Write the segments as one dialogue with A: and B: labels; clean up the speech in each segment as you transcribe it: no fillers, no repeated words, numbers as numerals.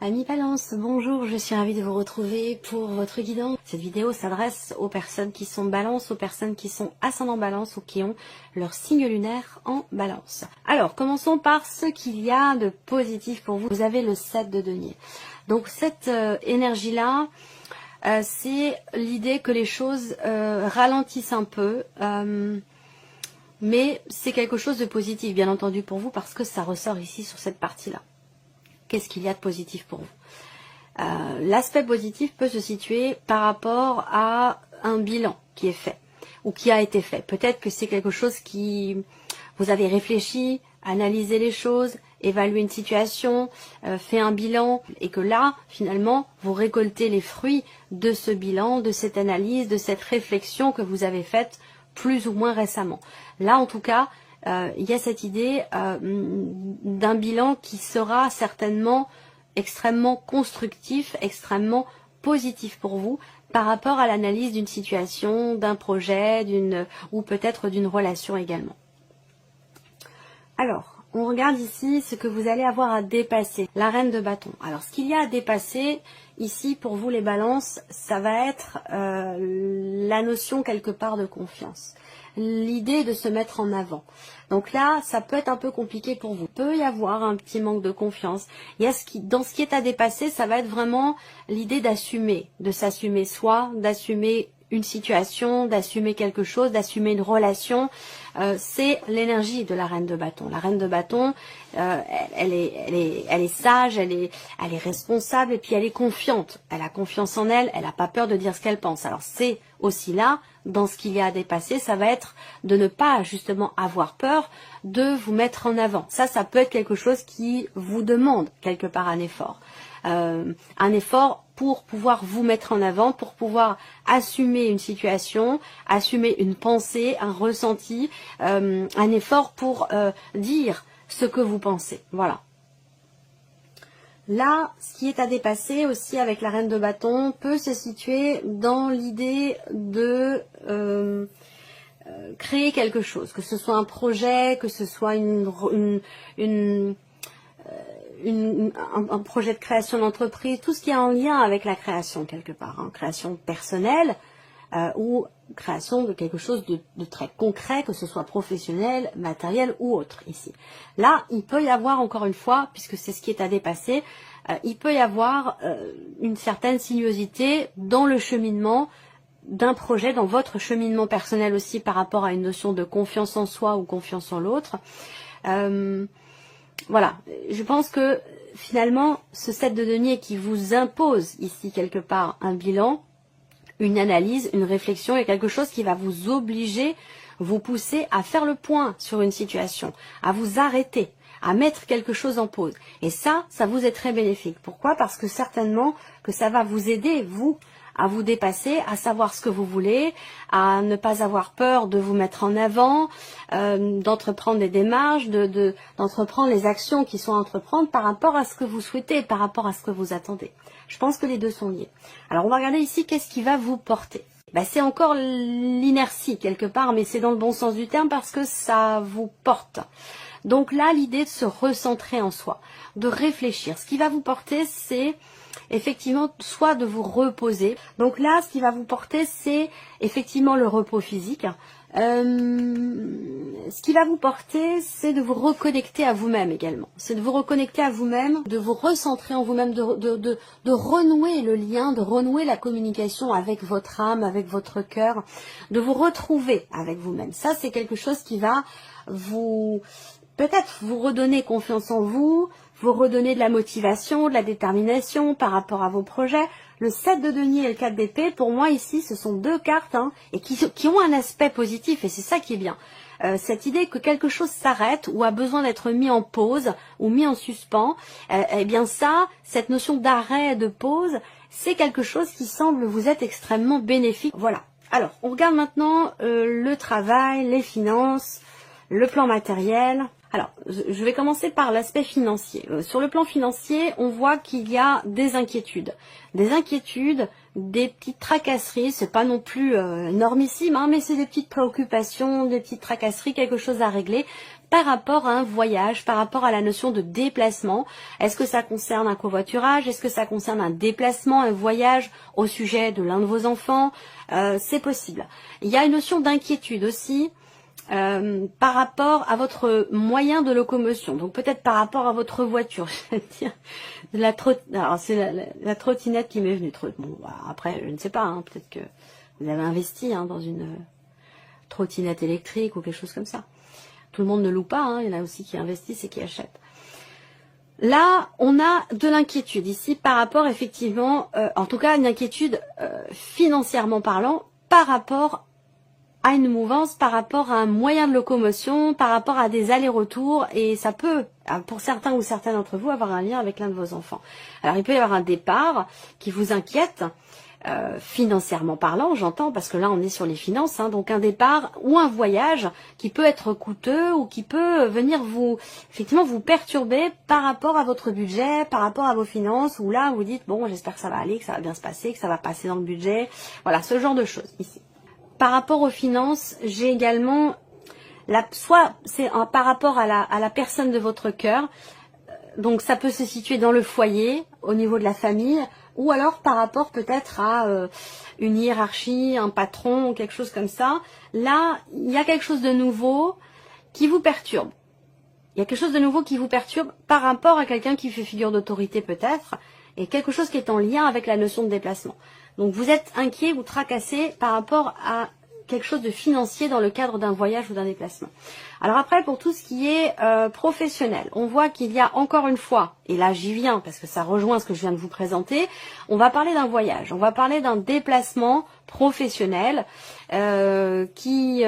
A: Amis Balance, bonjour, je suis ravie de vous retrouver pour votre guidance. Cette vidéo s'adresse aux personnes qui sont Balance, aux personnes qui sont ascendant Balance ou qui ont leur signe lunaire en Balance. Alors, commençons par ce qu'il y a de positif pour vous. Vous avez le 7 de denier. Donc cette énergie-là, c'est l'idée que les choses ralentissent un peu, mais c'est quelque chose de positif, bien entendu, pour vous, parce que ça ressort ici sur cette partie-là. Qu'est-ce qu'il y a de positif pour vous? L'aspect positif peut se situer par rapport à un bilan qui est fait ou qui a été fait. Peut-être que c'est quelque chose qui vous avez réfléchi, analysé les choses, évalué une situation, fait un bilan et que là, finalement, vous récoltez les fruits de ce bilan, de cette analyse, de cette réflexion que vous avez faite plus ou moins récemment. Là, en tout cas, il y a cette idée d'un bilan qui sera certainement extrêmement constructif, extrêmement positif pour vous par rapport à l'analyse d'une situation, d'un projet, ou peut-être d'une relation également. Alors, on regarde ici ce que vous allez avoir à dépasser, la reine de bâton. Alors, ce qu'il y a à dépasser ici pour vous les balances, ça va être la notion quelque part de confiance. L'idée de se mettre en avant. Donc là, ça peut être un peu compliqué pour vous. Il peut y avoir un petit manque de confiance. Il y a dans ce qui est à dépasser, ça va être vraiment l'idée d'assumer, de s'assumer soi, d'assumer une situation, d'assumer quelque chose, d'assumer une relation. C'est l'énergie de la reine de bâton. La reine de bâton, elle est sage, elle est responsable et puis elle est confiante. Elle a confiance en elle, elle n'a pas peur de dire ce qu'elle pense. Alors c'est aussi là, dans ce qu'il y a à dépasser, ça va être de ne pas justement avoir peur de vous mettre en avant. Ça peut être quelque chose qui vous demande quelque part un effort. Un effort pour pouvoir vous mettre en avant, pour pouvoir assumer une situation, assumer une pensée, un ressenti, un effort pour dire ce que vous pensez. Voilà. Là, ce qui est à dépasser aussi avec la reine de bâton peut se situer dans l'idée de créer quelque chose, que ce soit un projet, que ce soit un projet de création d'entreprise, tout ce qui est en lien avec la création quelque part, hein, création personnelle ou création de quelque chose de très concret, que ce soit professionnel, matériel ou autre ici. Là, il peut y avoir encore une fois, puisque c'est ce qui est à dépasser, il peut y avoir une certaine sinuosité dans le cheminement d'un projet, dans votre cheminement personnel aussi par rapport à une notion de confiance en soi ou confiance en l'autre. Voilà, je pense que finalement, ce 7 de denier qui vous impose ici quelque part un bilan, une analyse, une réflexion et quelque chose qui va vous obliger, vous pousser à faire le point sur une situation, à vous arrêter, à mettre quelque chose en pause. Et ça vous est très bénéfique. Pourquoi? Parce que certainement que ça va vous aider, vous, à vous dépasser, à savoir ce que vous voulez, à ne pas avoir peur de vous mettre en avant, d'entreprendre des démarches, d'entreprendre les actions qui sont à entreprendre par rapport à ce que vous souhaitez, par rapport à ce que vous attendez. Je pense que les deux sont liés. Alors on va regarder ici qu'est-ce qui va vous porter. C'est encore l'inertie quelque part, mais c'est dans le bon sens du terme parce que ça vous porte. Donc là, l'idée de se recentrer en soi, de réfléchir. Ce qui va vous porter, c'est effectivement soit de vous reposer. Donc là, ce qui va vous porter, c'est effectivement le repos physique. Ce qui va vous porter, c'est de vous reconnecter à vous-même également. C'est de vous reconnecter à vous-même, de vous recentrer en vous-même, de renouer le lien, de renouer la communication avec votre âme, avec votre cœur, de vous retrouver avec vous-même. Ça, c'est quelque chose qui va peut-être vous redonner confiance en vous, vous redonner de la motivation, de la détermination par rapport à vos projets. Le 7 de denier et le 4 d'épée, pour moi ici, ce sont deux cartes et qui ont un aspect positif et c'est ça qui est bien. Cette idée que quelque chose s'arrête ou a besoin d'être mis en pause ou mis en suspens, eh bien ça, cette notion d'arrêt, de pause, c'est quelque chose qui semble vous être extrêmement bénéfique. Voilà. Alors, on regarde maintenant le travail, les finances, le plan matériel. Alors, je vais commencer par l'aspect financier. Sur le plan financier, on voit qu'il y a des inquiétudes. Des petites tracasseries, c'est pas non plus énormissime, hein, mais c'est des petites préoccupations, des petites tracasseries, quelque chose à régler par rapport à un voyage, par rapport à la notion de déplacement. Est-ce que ça concerne un covoiturage? Est-ce que ça concerne un déplacement, un voyage au sujet de l'un de vos enfants? C'est possible. Il y a une notion d'inquiétude aussi. Par rapport à votre moyen de locomotion, donc peut-être par rapport à votre voiture, je vais dire, alors c'est la trottinette qui m'est venue. Bon, bah, après, je ne sais pas, hein, peut-être que vous avez investi hein, dans une trottinette électrique ou quelque chose comme ça. Tout le monde ne loue pas, hein, il y en a aussi qui investissent et qui achètent. Là, on a de l'inquiétude ici par rapport effectivement, en tout cas une inquiétude financièrement parlant, par rapport à une mouvance, par rapport à un moyen de locomotion, par rapport à des allers-retours, et ça peut, pour certains ou certaines d'entre vous, avoir un lien avec l'un de vos enfants. Alors il peut y avoir un départ qui vous inquiète, financièrement parlant, j'entends, parce que là on est sur les finances, hein, donc un départ ou un voyage qui peut être coûteux ou qui peut venir effectivement vous perturber par rapport à votre budget, par rapport à vos finances, où là vous dites bon j'espère que ça va aller, que ça va bien se passer, que ça va passer dans le budget, voilà ce genre de choses ici. Par rapport aux finances, j'ai également, soit c'est par rapport à la personne de votre cœur, donc ça peut se situer dans le foyer, au niveau de la famille, ou alors par rapport peut-être à une hiérarchie, un patron, ou quelque chose comme ça. Là, il y a quelque chose de nouveau qui vous perturbe. Il y a quelque chose de nouveau qui vous perturbe par rapport à quelqu'un qui fait figure d'autorité peut-être, et quelque chose qui est en lien avec la notion de déplacement. Donc vous êtes inquiet ou tracassé par rapport à quelque chose de financier dans le cadre d'un voyage ou d'un déplacement. Alors après, pour tout ce qui est professionnel, on voit qu'il y a encore une fois, et là j'y viens parce que ça rejoint ce que je viens de vous présenter, on va parler d'un voyage, on va parler d'un déplacement professionnel qui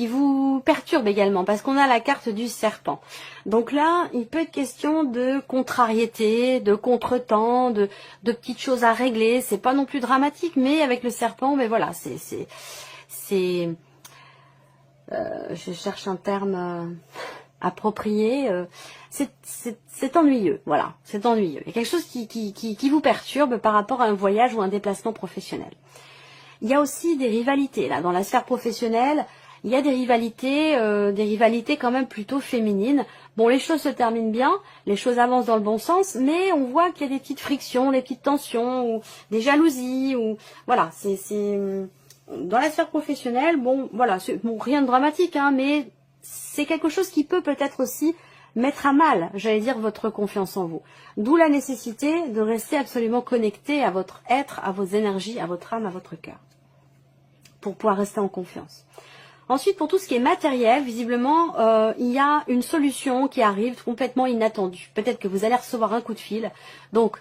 A: vous perturbe également parce qu'on a la carte du serpent. Donc là, il peut être question de contrariété, de contretemps, de petites choses à régler. C'est pas non plus dramatique, mais avec le serpent, mais voilà, je cherche un terme approprié. C'est ennuyeux, voilà, c'est ennuyeux. Il y a quelque chose qui vous perturbe par rapport à un voyage ou un déplacement professionnel. Il y a aussi des rivalités là dans la sphère professionnelle. Il y a des rivalités quand même plutôt féminines. Bon, les choses se terminent bien, les choses avancent dans le bon sens, mais on voit qu'il y a des petites frictions, des petites tensions, ou des jalousies, ou voilà, c'est dans la sphère professionnelle. Bon, voilà, bon, rien de dramatique, hein, mais c'est quelque chose qui peut peut-être aussi mettre à mal, j'allais dire, votre confiance en vous. D'où la nécessité de rester absolument connecté à votre être, à vos énergies, à votre âme, à votre cœur, pour pouvoir rester en confiance. Ensuite, pour tout ce qui est matériel, visiblement, il y a une solution qui arrive complètement inattendue. Peut-être que vous allez recevoir un coup de fil. Donc,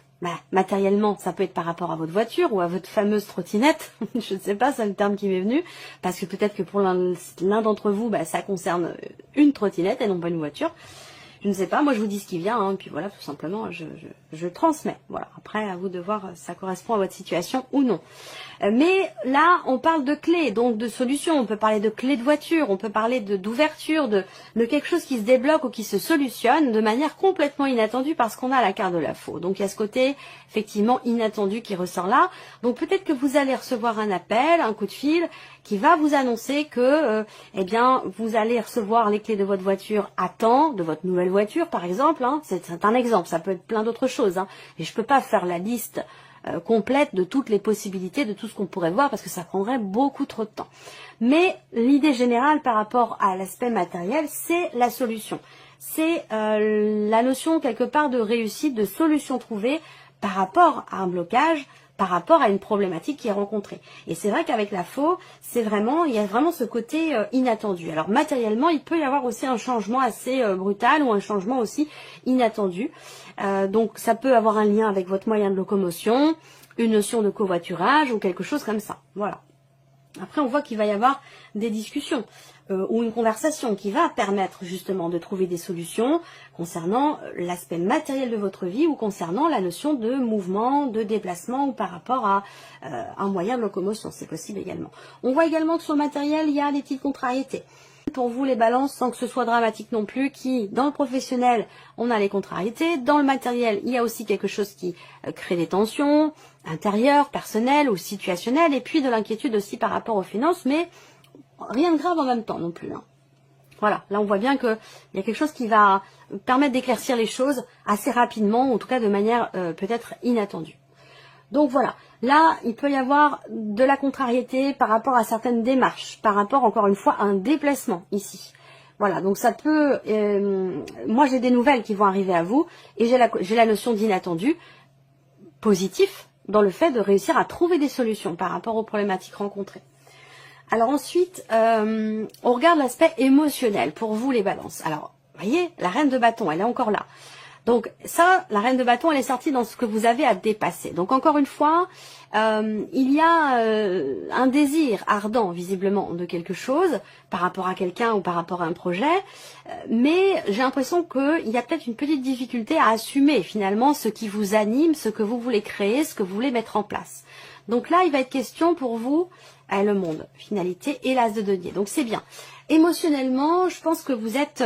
A: matériellement, ça peut être par rapport à votre voiture ou à votre fameuse trottinette. Je ne sais pas, c'est le terme qui m'est venu. Parce que peut-être que pour l'un d'entre vous, ça concerne une trottinette et non pas une voiture. Je ne sais pas, moi je vous dis ce qui vient, hein, et puis voilà, tout simplement, je transmets. Voilà, après à vous de voir si ça correspond à votre situation ou non. Mais là, on parle de clés, donc de solutions. On peut parler de clés de voiture, on peut parler d'ouverture, de quelque chose qui se débloque ou qui se solutionne de manière complètement inattendue parce qu'on a la carte de la faux. Donc il y a ce côté effectivement inattendu qui ressort là. Donc peut-être que vous allez recevoir un appel, un coup de fil qui va vous annoncer que eh bien vous allez recevoir les clés de votre voiture à temps, de votre nouvelle voiture par exemple. Hein. C'est un exemple, ça peut être plein d'autres choses. Hein. Et je peux pas faire la liste complète de toutes les possibilités, de tout ce qu'on pourrait voir parce que ça prendrait beaucoup trop de temps. Mais l'idée générale par rapport à l'aspect matériel, c'est la solution. C'est la notion quelque part de réussite, de solution trouvée par rapport à un blocage, par rapport à une problématique qui est rencontrée. Et c'est vrai qu'avec la faux, il y a vraiment ce côté inattendu. Alors matériellement, il peut y avoir aussi un changement assez brutal ou un changement aussi inattendu. Donc ça peut avoir un lien avec votre moyen de locomotion, une notion de covoiturage ou quelque chose comme ça. Voilà. Après, on voit qu'il va y avoir des discussions ou une conversation qui va permettre justement de trouver des solutions concernant l'aspect matériel de votre vie ou concernant la notion de mouvement, de déplacement ou par rapport à un moyen de locomotion. C'est possible également. On voit également que sur le matériel, il y a des petites contrariétés. Pour vous les balances, sans que ce soit dramatique non plus, qui dans le professionnel, on a les contrariétés, dans le matériel, il y a aussi quelque chose qui crée des tensions intérieures, personnelles ou situationnelles, et puis de l'inquiétude aussi par rapport aux finances, mais rien de grave en même temps non plus. Hein. Voilà, là on voit bien qu'il y a quelque chose qui va permettre d'éclaircir les choses assez rapidement, ou en tout cas de manière peut-être inattendue. Donc voilà, là il peut y avoir de la contrariété par rapport à certaines démarches, par rapport encore une fois à un déplacement ici. Voilà, donc ça peut, moi j'ai des nouvelles qui vont arriver à vous, et j'ai la notion d'inattendu positif dans le fait de réussir à trouver des solutions par rapport aux problématiques rencontrées. Alors ensuite, on regarde l'aspect émotionnel pour vous les balances. Alors, vous voyez, la reine de bâton, elle est encore là. Donc ça, la reine de bâton, elle est sortie dans ce que vous avez à dépasser. Donc encore une fois, il y a un désir ardent, visiblement, de quelque chose par rapport à quelqu'un ou par rapport à un projet. Mais j'ai l'impression qu'il y a peut-être une petite difficulté à assumer finalement ce qui vous anime, ce que vous voulez créer, ce que vous voulez mettre en place. Donc là, il va être question pour vous, le monde, finalité et l'as de denier. Donc c'est bien. Émotionnellement, je pense que vous êtes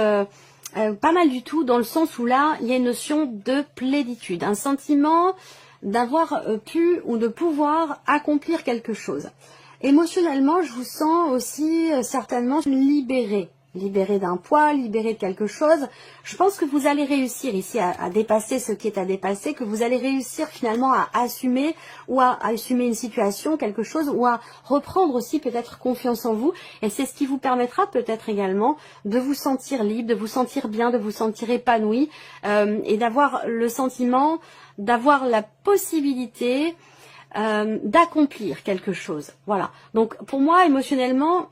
A: pas mal du tout, dans le sens où là, il y a une notion de plénitude, un sentiment d'avoir pu ou de pouvoir accomplir quelque chose. Émotionnellement, je vous sens aussi certainement libéré. Libéré d'un poids, libéré de quelque chose. Je pense que vous allez réussir ici à dépasser ce qui est à dépasser, que vous allez réussir finalement à assumer ou à assumer une situation, quelque chose, ou à reprendre aussi peut-être confiance en vous. Et c'est ce qui vous permettra peut-être également de vous sentir libre, de vous sentir bien, de vous sentir épanoui et d'avoir le sentiment, d'avoir la possibilité d'accomplir quelque chose. Voilà. Donc pour moi, émotionnellement,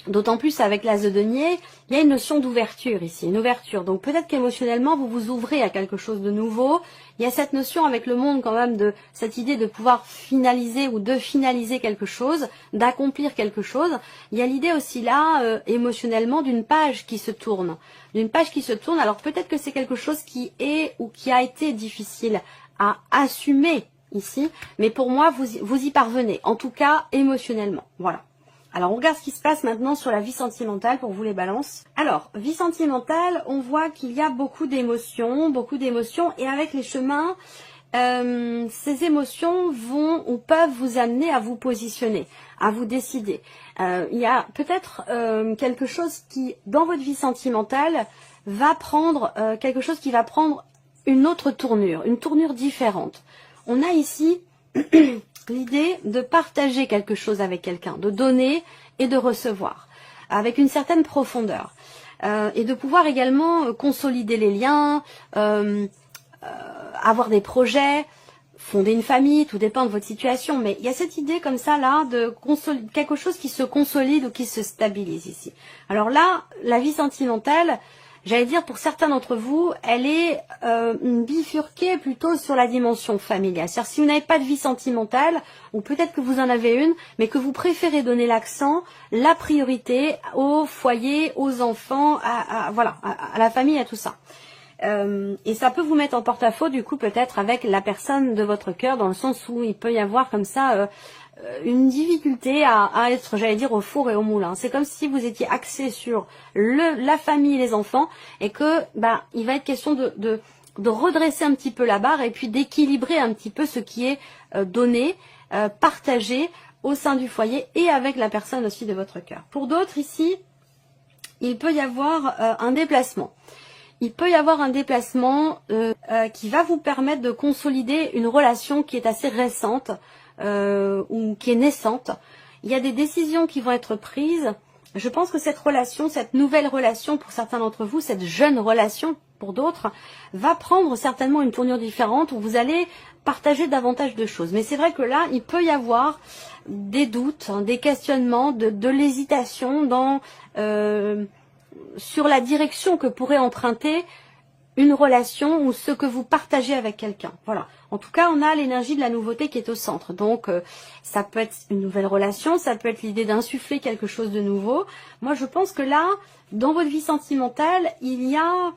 A: d'autant plus avec l'as de denier, il y a une notion d'ouverture ici, une ouverture. Donc peut-être qu'émotionnellement, vous vous ouvrez à quelque chose de nouveau. Il y a cette notion avec le monde quand même de cette idée de pouvoir finaliser ou de finaliser quelque chose, d'accomplir quelque chose. Il y a l'idée aussi là, émotionnellement, d'une page qui se tourne. D'une page qui se tourne. Alors peut-être que c'est quelque chose qui est ou qui a été difficile à assumer ici. Mais pour moi, vous y parvenez. En tout cas, émotionnellement. Voilà. Alors, on regarde ce qui se passe maintenant sur la vie sentimentale pour vous les balances. Alors, vie sentimentale, on voit qu'il y a beaucoup d'émotions, et avec les chemins, ces émotions vont ou peuvent vous amener à vous positionner, à vous décider. Il y a peut-être quelque chose qui, dans votre vie sentimentale, va prendre quelque chose qui va prendre une autre tournure, une tournure différente. On a ici l'idée de partager quelque chose avec quelqu'un, de donner et de recevoir, avec une certaine profondeur. Et de pouvoir également consolider les liens, avoir des projets, fonder une famille, tout dépend de votre situation. Mais il y a cette idée comme ça là, de quelque chose qui se consolide ou qui se stabilise ici. Alors là, la vie sentimentale, j'allais dire pour certains d'entre vous, elle est bifurquée plutôt sur la dimension familiale. C'est-à-dire si vous n'avez pas de vie sentimentale, ou peut-être que vous en avez une, mais que vous préférez donner l'accent, la priorité au foyer, aux enfants, voilà, à la famille, à tout ça. Et ça peut vous mettre en porte-à-faux du coup peut-être avec la personne de votre cœur, dans le sens où il peut y avoir comme ça une difficulté à être, j'allais dire, au four et au moulin. C'est comme si vous étiez axé sur la famille et les enfants, et que il va être question de redresser un petit peu la barre et puis d'équilibrer un petit peu ce qui est donné, partagé au sein du foyer et avec la personne aussi de votre cœur. Pour d'autres ici, il peut y avoir un déplacement. Il peut y avoir un déplacement qui va vous permettre de consolider une relation qui est assez récente, ou qui est naissante. Il y a des décisions qui vont être prises. Je pense que cette relation, cette nouvelle relation pour certains d'entre vous, cette jeune relation pour d'autres, va prendre certainement une tournure différente où vous allez partager davantage de choses. Mais c'est vrai que là, il peut y avoir des doutes, des questionnements, de l'hésitation sur la direction que pourrait emprunter une relation ou ce que vous partagez avec quelqu'un. Voilà. En tout cas, on a l'énergie de la nouveauté qui est au centre. Donc, ça peut être une nouvelle relation, ça peut être l'idée d'insuffler quelque chose de nouveau. Moi, je pense que là, dans votre vie sentimentale, il y a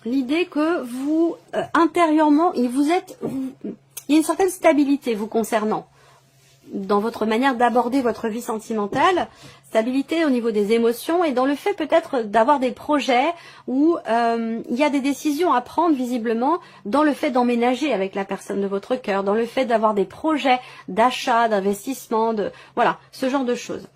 A: l'idée que vous, intérieurement, il y a une certaine stabilité vous concernant. dans votre manière d'aborder votre vie sentimentale, stabilité au niveau des émotions et dans le fait peut-être d'avoir des projets où il y a des décisions à prendre visiblement dans le fait d'emménager avec la personne de votre cœur, dans le fait d'avoir des projets d'achat, d'investissement, voilà, ce genre de choses.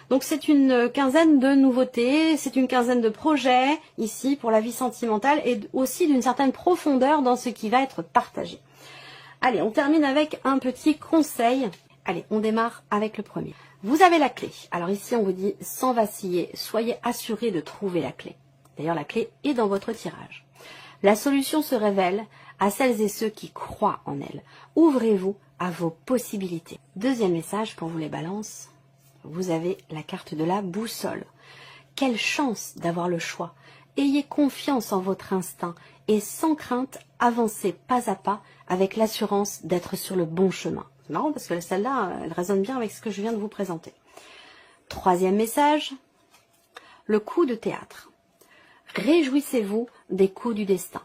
A: Donc c'est une quinzaine de nouveautés, c'est une quinzaine de projets ici pour la vie sentimentale et aussi d'une certaine profondeur dans ce qui va être partagé. Allez, on termine avec un petit conseil. Allez, on démarre avec le premier. Vous avez la clé. Alors ici, on vous dit sans vaciller, soyez assurés de trouver la clé. D'ailleurs, la clé est dans votre tirage. La solution se révèle à celles et ceux qui croient en elle. Ouvrez-vous à vos possibilités. Deuxième message pour vous les balances. Vous avez la carte de la boussole. Quelle chance d'avoir le choix. Ayez confiance en votre instinct et sans crainte, avancez pas à pas avec l'assurance d'être sur le bon chemin. C'est marrant parce que celle-là, elle résonne bien avec ce que je viens de vous présenter. Troisième message, le coup de théâtre. Réjouissez-vous des coups du destin.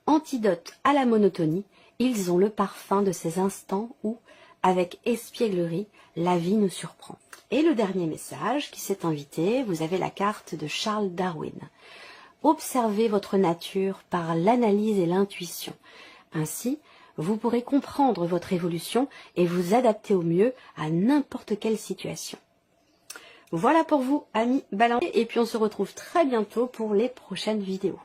A: Antidote à la monotonie, ils ont le parfum de ces instants où, avec espièglerie, la vie nous surprend. Et le dernier message qui s'est invité, vous avez la carte de Charles Darwin. Observez votre nature par l'analyse et l'intuition. Ainsi, vous pourrez comprendre votre évolution et vous adapter au mieux à n'importe quelle situation. Voilà pour vous, amis balanciers, et puis on se retrouve très bientôt pour les prochaines vidéos.